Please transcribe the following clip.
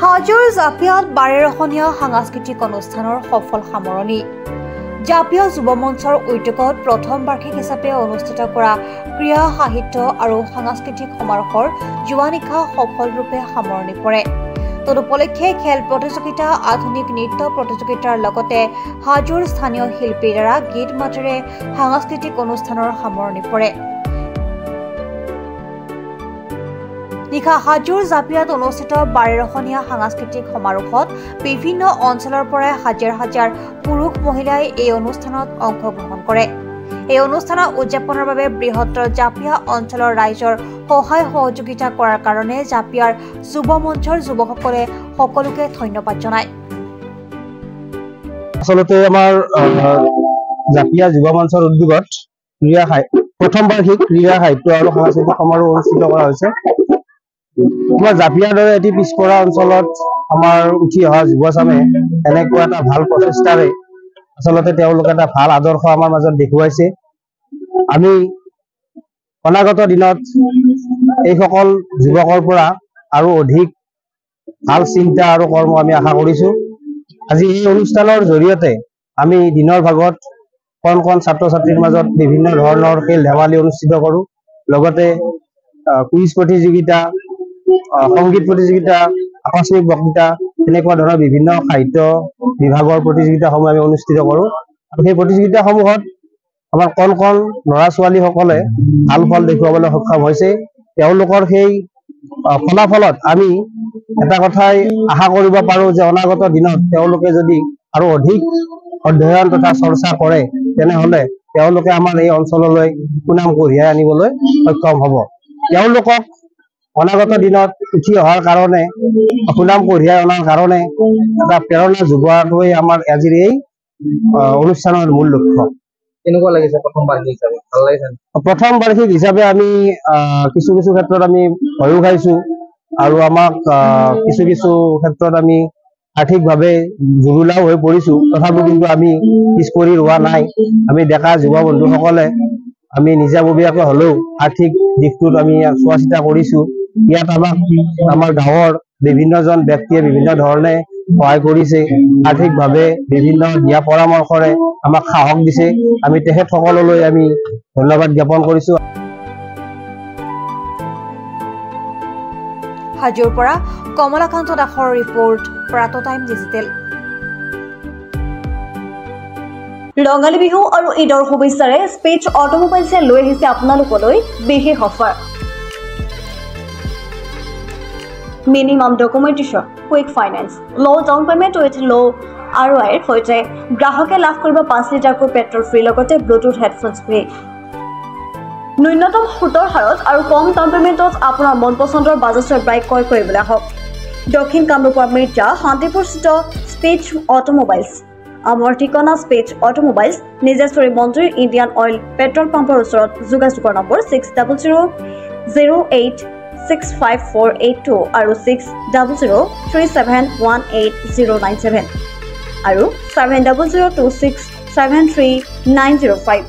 হাজোৰ জাপিয়াত বাৰেৰখনীয়া সাংস্কৃতিক অনুষ্ঠানৰ সফল সামৰণি। জাপিয়া যুৱ মঞ্চৰ উদ্যোগত প্ৰথম বাৰ্ষিক হিচাপে অনুষ্ঠিত কৰা ক্ৰীড়া সাহিত্য আৰু সাংস্কৃতিক সমাৰোহৰ যোৱা নিশা সফলৰূপে সামৰণি পৰে। তদুপলক্ষে খেল প্ৰতিযোগিতা, আধুনিক নৃত্য প্ৰতিযোগিতাৰ লগতে হাজোৰ স্থানীয় শিল্পীৰ দ্বাৰা গীত মাতেৰে সাংস্কৃতিক অনুষ্ঠানৰ সামৰণি পৰে। নিশা হাজোৰ জাপিয়াত অনুষ্ঠিত বাৰেৰখনীয়া সাংস্কৃতিক সমাৰোহত বিভিন্ন অঞ্চলৰ পৰা হাজাৰ হাজাৰ পুৰুষ মহিলাই এই অনুষ্ঠানত অংশগ্ৰহণ কৰে। এই অনুষ্ঠানৰ উদযাপনৰ বাবে বৃহত্তৰ জাপিয়া অঞ্চলৰ ৰাইজৰ সহায় সহযোগিতা কৰাৰ কাৰণে জাপিয়াৰ যুৱ মঞ্চৰ যুৱকসকলে সকলোকে ধন্যবাদ জনায়। আচলতে আমাৰ জাপিয়া যুৱ মঞ্চৰ উদ্যোগত প্ৰথম বাৰ্ষিক ক্ৰীড়া সাহিত্য আৰু সাংস্কৃতিক সমাৰোহ অনুষ্ঠিত কৰা হৈছে। আমাৰ জাপিয়াৰ দৰে এটি পিছপৰা অঞ্চলত আমাৰ উঠি অহা যুৱচামে এনেকুৱা এটা ভাল প্ৰচেষ্টাৰে আচলতে তেওঁলোকে এটা ভাল আদৰ্শ আমাৰ মাজত দেখুৱাইছে। আমি অনাগত দিনত এইসকল যুৱকৰ পৰা আৰু অধিক ভাল চিন্তা আৰু কৰ্ম আমি আশা কৰিছো। আজি এই অনুষ্ঠানৰ জৰিয়তে আমি দিনৰ ভাগত কণ কণ ছাত্ৰ ছাত্ৰীৰ মাজত বিভিন্ন ধৰণৰ খেল ধেমালি অনুষ্ঠিত কৰো। লগতে কুইজ প্ৰতিযোগিতা, সংগীত প্ৰতিযোগিতা, আকস্মিক বক্তৃতা, তেনেকুৱা ধৰণৰ বিভিন্ন সাহিত্য বিভাগৰ প্ৰতিযোগিতাসমূহ আমি অনুষ্ঠিত কৰো। আৰু সেই প্ৰতিযোগিতাসমূহত আমাৰ কণ কণ ল'ৰা ছোৱালীসকলে ভাল ফল দেখুৱাবলৈ সক্ষম হৈছে। তেওঁলোকৰ সেই ফলাফলত আমি এটা কথাই আশা কৰিব পাৰো যে অনাগত দিনত তেওঁলোকে যদি আৰু অধিক অধ্যয়ন তথা চৰ্চা কৰে তেনেহলে তেওঁলোকে আমাৰ এই অঞ্চললৈ সুনাম কঢ়িয়াই আনিবলৈ সক্ষম হ'ব। তেওঁলোকক অনাগত দিনত উঠি অহাৰ কাৰণে, সুনাম কঢ়িয়াই অনাৰ কাৰণে এটা প্ৰেৰণা যোগোৱাটোৱে আমাৰ আজিৰ এই অনুষ্ঠানৰ মূল লক্ষ্য। কেনেকুৱা লাগিছে প্ৰথম বাৰ্ষিক হিচাপে? ভাল লাগিছে? প্ৰথম বাৰ্ষিক হিচাপে আমি কিছু কিছু ক্ষেত্ৰত আমি ভয়ো খাইছো আৰু আমাক কিছু কিছু ক্ষেত্ৰত আমি আৰ্থিকভাৱে জুৰুলাও হৈ পৰিছো। তথাপিও কিন্তু আমি পিছ পৰি ৰোৱা নাই। আমি ডেকা যুৱ বন্ধুসকলে আমি নিজাববীয়াকৈ হলেও আৰ্থিক দিশটোত আমি চোৱা চিতা কৰিছো। ইয়াত আমাক আমাৰ গাঁৱৰ বিভিন্নজন ব্যক্তিয়ে বিভিন্ন ধৰণে সহায় কৰিছে। আৰ্থিকভাৱে বিভিন্ন দিহা পৰামৰ্শৰে আমাক সাহস দিছে। আমি তেখেতসকললৈ আমি ধন্যবাদ জ্ঞাপন কৰিছো। হাজোৰ পৰা কমলাকান্ত দাসৰ ৰিপৰ্ট, প্ৰাত টাইম ডিজিটেল। ৰঙালী বিহু আৰু ঈদৰ শুভেচ্ছাৰে স্পেচ অটোমোবাইলছে লৈ আহিছে আপোনালোকলৈ বিশেষ offer. Minimum documentation, quick finance, low' down payment with low' ROIৰ সৈতে গ্ৰাহকে লাভ কৰিব 5 লিটাৰকৈ পেট্ৰল ফ্ৰী, লগতে ব্লুটুথ হেডফোনছ ফ্ৰী। ন্যূনতম সুতৰ হাৰত আৰু কম ডাউন পেমেণ্টত আপোনাৰ মন পচন্দৰ বাজাজৰ বাইক ক্ৰয় কৰিবলৈ আহক দক্ষিণ কামৰূপৰ মিৰ্জা শান্তিপুৰস্থিত স্পেচ অটোমোবাইলছ। আমাৰ ঠিকনা স্পেচ অটোমোবাইলছ, নিজেশ্বৰী মন্দিৰ, ইণ্ডিয়ান অইল পেট্ৰল পাম্পৰ ওচৰত। যোগাযোগৰ নম্বৰ 6000086548 আৰু 6003718097 আৰু 7002673905।